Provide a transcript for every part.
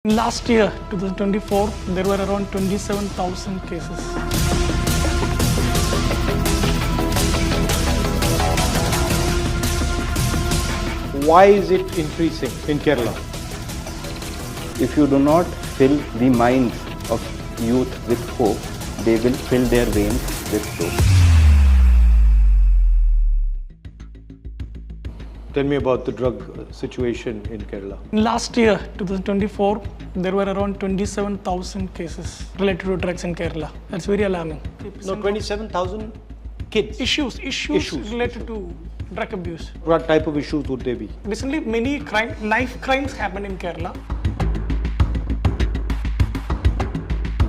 Last year, 2024, there were around 27,000 cases. Why is it increasing in Kerala? If you do not fill the minds of youth with hope, they will fill their veins with dope. Tell me about the drug situation in Kerala. Last year, 2024, there were around 27,000 cases related to drugs in Kerala. That's very alarming. No, 27,000 kids. Issues related to drug abuse. What type of issues would they be? Recently, many knife crimes happened in Kerala.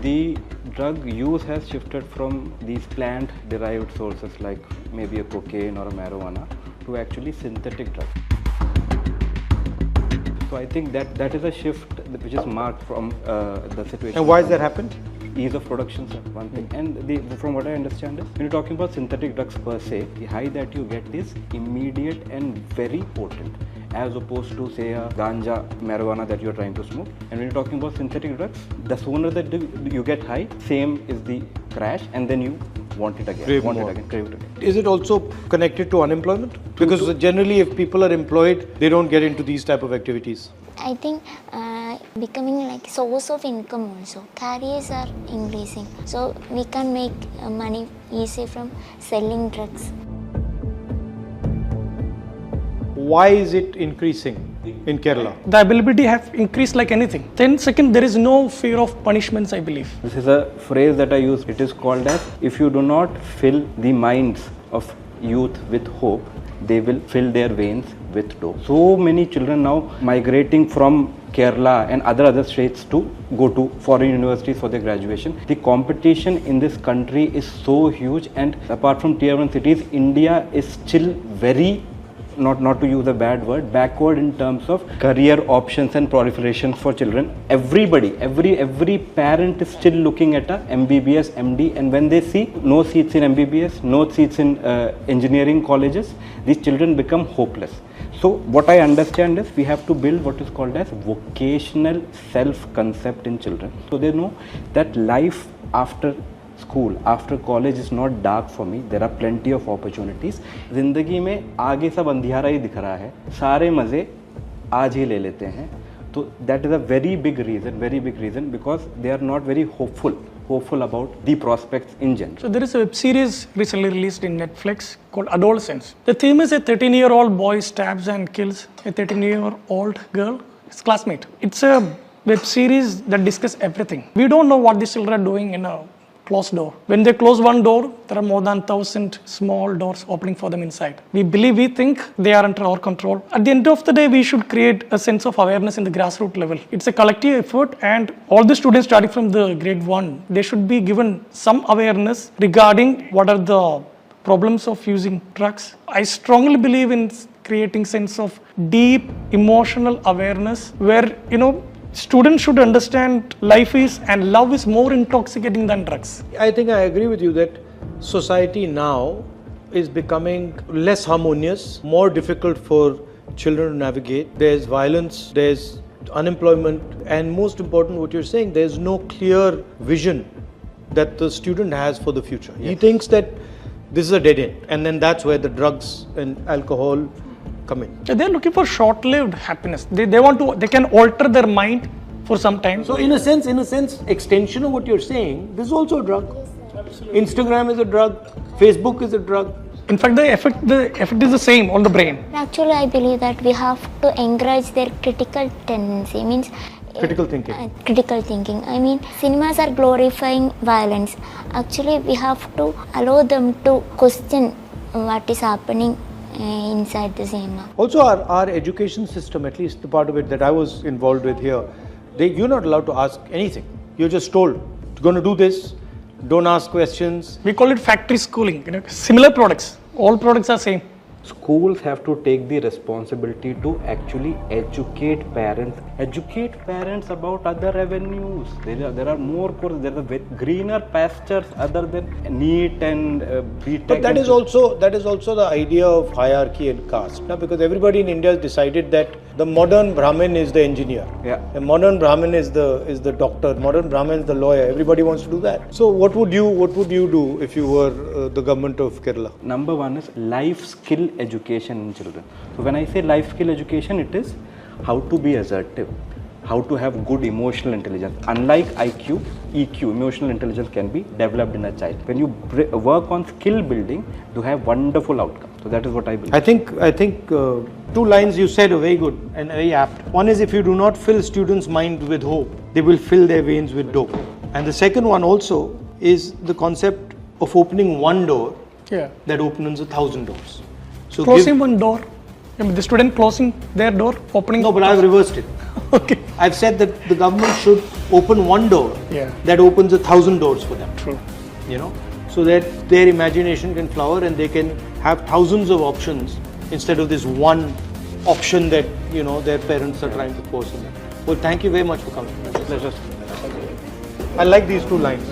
The drug use has shifted from these plant-derived sources like maybe a cocaine or a marijuana to actually synthetic drugs. So I think that is a shift which is marked from the situation. And why has that happened? Ease of production, sir, one thing. And from what I understand is, when you're talking about synthetic drugs per se, the high that you get is immediate and very potent, as opposed to say a ganja, marijuana that you're trying to smoke. And when you're talking about synthetic drugs, the sooner that you get high, same is the crash, and then you want it again, Crave it again. Is it also connected to unemployment? Because generally if people are employed, they don't get into these type of activities. I think becoming like source of income also. Careers are increasing. So we can make money easy from selling drugs. Why is it increasing in Kerala? The availability have increased like anything. Then second, there is no fear of punishments, I believe. This is a phrase that I use. It is called as, if you do not fill the minds of youth with hope, they will fill their veins with dope. So many children now migrating from Kerala and other states to go to foreign universities for their graduation. The competition in this country is so huge, and apart from tier 1 cities, India is still very, not to use a bad word, backward in terms of career options and proliferation for children. Everybody, every parent is still looking at a MBBS, MD, and when they see no seats in MBBS, no seats in engineering colleges, these children become hopeless. So what I understand is we have to build what is called as vocational self-concept in children. So they know that life after school, after college is not dark for me. There are plenty of opportunities. जिंदगी में आगे सब अंधियारा ही दिख रहा है. सारे मजे आज ही ले लेते हैं. So that is a very big reason because they are not very hopeful about the prospects in general. So there is a web series recently released in Netflix called Adolescence. The theme is a 13-year-old boy stabs and kills a 13-year-old girl, his classmate. It's a web series that discusses everything. We don't know what these children are doing in a closed door. When they close one door, there are more than 1,000 small doors opening for them inside. We think they are under our control. At the end of the day, we should create a sense of awareness in the grassroots level. It's a collective effort, and all the students starting from the grade 1, they should be given some awareness regarding what are the problems of using drugs. I strongly believe in creating sense of deep emotional awareness where, students should understand life is and love is more intoxicating than drugs. I think I agree with you that society now is becoming less harmonious, more difficult for children to navigate. There's violence, there's unemployment, and most important what you're saying, there's no clear vision that the student has for the future. Yes. He thinks that this is a dead end, and then that's where the drugs and alcohol come in. They're looking for short-lived happiness. They can alter their mind for some time. So in a sense, extension of what you're saying, this is also a drug. Absolutely. Instagram is a drug. Facebook is a drug. In fact, the effect is the same on the brain. Actually, I believe that we have to encourage their critical tendency. Means critical thinking. Critical thinking. I mean, cinemas are glorifying violence. Actually, we have to allow them to question what is happening inside the cinema. Also, our education system, at least the part of it that I was involved with here, you're not allowed to ask anything. You're just told, you're going to do this, don't ask questions. We call it factory schooling. Similar products. All products are same. Schools have to take the responsibility to actually educate parents Educate parents about other avenues. There are more courses. There are greener pastures other than NEET and BTech. But that is also the idea of hierarchy and caste, no? Because everybody in India has decided that the modern Brahmin is the engineer, Yeah. the modern Brahmin is the doctor, modern Brahmin is the lawyer. Everybody wants to do that. So what would you do if you were the government of Kerala? Number one is life skill education in children. So when I say life skill education, it is how to be assertive, how to have good emotional intelligence. Unlike IQ, EQ, emotional intelligence can be developed in a child. When you work on skill building, you have wonderful outcomes. So that is what I believe. I think two lines you said are very good and very apt. One is, if you do not fill students' mind with hope, they will fill their veins with dope. And the second one also is the concept of opening one door Yeah. that opens 1,000 doors. So Closing one door. I mean, the student closing their door, opening. No, but I've reversed it. Okay. I've said that the government should open one door Yeah. that opens 1,000 doors for them. True. You know, so that their imagination can flower and they can have thousands of options instead of this one option that, you know, their parents are trying to force on them. Well, thank you very much for coming. Pleasure. I like these two lines.